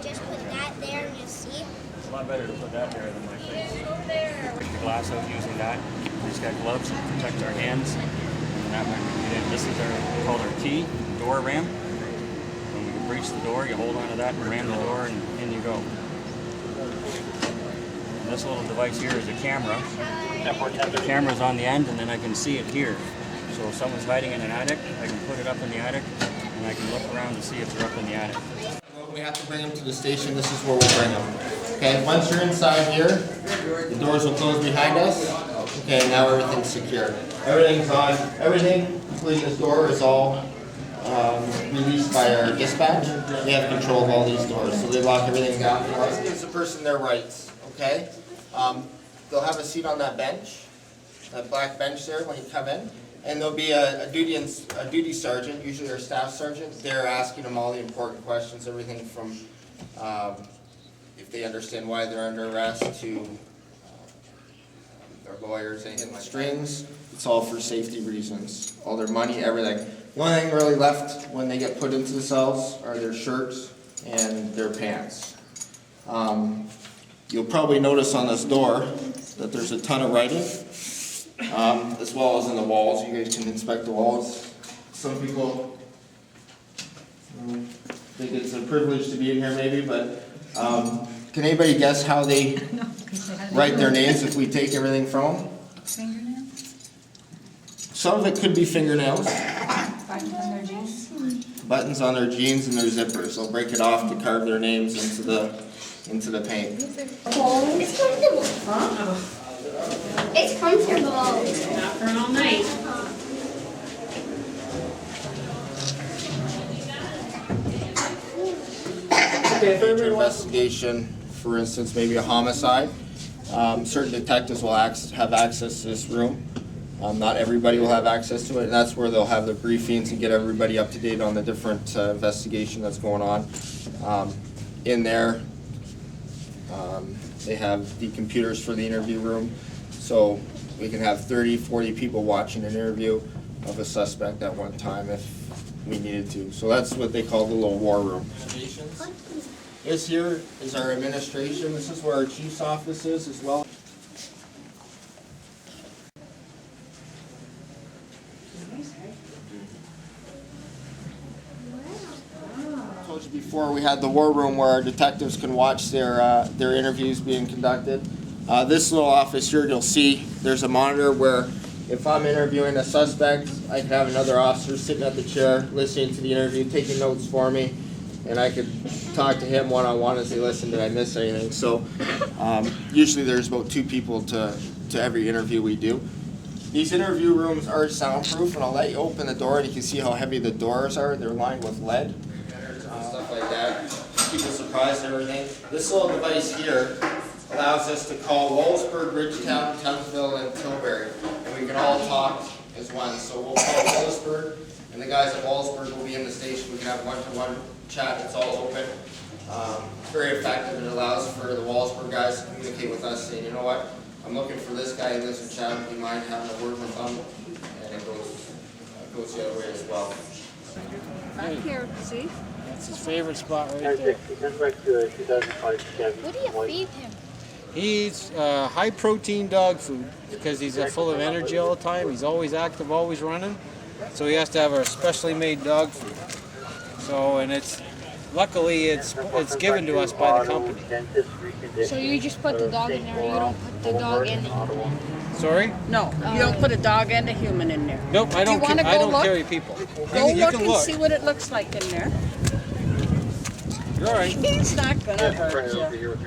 just put that there and just see? It's a lot better to put that there than my face. Take the glass out using that. We just got gloves to protect our hands. And that one, this is called our key, door ram. When we breach the door, you hold onto that and ram the door and in you go. And this little device here is a camera. The camera's on the end and then I can see it here. So if someone's hiding in an attic, I can put it up in the attic and I can look around to see if they're up in the attic. We have to bring them to the station. This is where we'll bring them. Okay, once you're inside here, the doors will close behind us. Okay, now everything's secure. Everything's on. Everything, including this door, is all released by our dispatch. They have control of all these doors, so they lock everything down for us. It gives the person their rights. Okay, they'll have a seat on that bench, that black bench there when you come in. And there'll be a duty sergeant, usually our staff sergeant. They're asking them all the important questions, everything from if they understand why they're under arrest to their lawyers, anything like strings. It's all for safety reasons. All their money, everything. The only thing really left when they get put into the cells are their shirts and their pants. You'll probably notice on this door that there's a ton of writing. As well as in the walls. You guys can inspect the walls. Some people think it's a privilege to be in here maybe, but can anybody guess how they write their names if we take everything from them? Fingernails? Some of it could be fingernails. Buttons on their jeans? Buttons on their jeans and their zippers. They'll break it off to carve their names into the paint. Oh, it's comfortable. Huh? It's comfortable. Not for all night. Okay, if every investigation, for instance, maybe a homicide, certain detectives will have access to this room. Not everybody will have access to it, and that's where they'll have the briefings and get everybody up to date on the different investigation that's going on. In there, they have the computers for the interview room. So we can have 30, 40 people watching an interview of a suspect at one time if we needed to. So that's what they call the little war room. This here is our administration. This is where our chief's office is as well. I told you before we had the war room where our detectives can watch their interviews being conducted. This little office here, you'll see there's a monitor where if I'm interviewing a suspect, I can have another officer sitting at the chair listening to the interview, taking notes for me, and I could talk to him one-on-one and say, listen, did I miss anything? So usually there's about 2 people to every interview we do. These interview rooms are soundproof, and I'll let you open the door and you can see how heavy the doors are. They're lined with lead, stuff like that. People surprised and everything. This little device here allows us to call Wallsburg, Ridgetown, Townsville, and Tilbury, and we can all talk as one. So we'll call Wallsburg, and the guys at Wallsburg will be in the station. We can have one-to-one chat. It's all open. It's very effective. It allows for the Wallsburg guys to communicate with us, saying, you know what, I'm looking for this guy who lives in Chatham. Do you mind having a word with him? And it goes the other way as well. Back here, see? That's his favorite spot right there. What do you feed him? He's high protein dog food because he's full of energy all the time. He's always active, always running. So he has to have our specially made dog food. So, and luckily it's given to us by the company. So you just put the dog in there, you don't put the dog in there? Sorry? No, you don't put a dog and a human in there. Nope, I don't look? carry people. Go You look can and look. see what it looks like in there. You're all right. He's not gonna hurt you.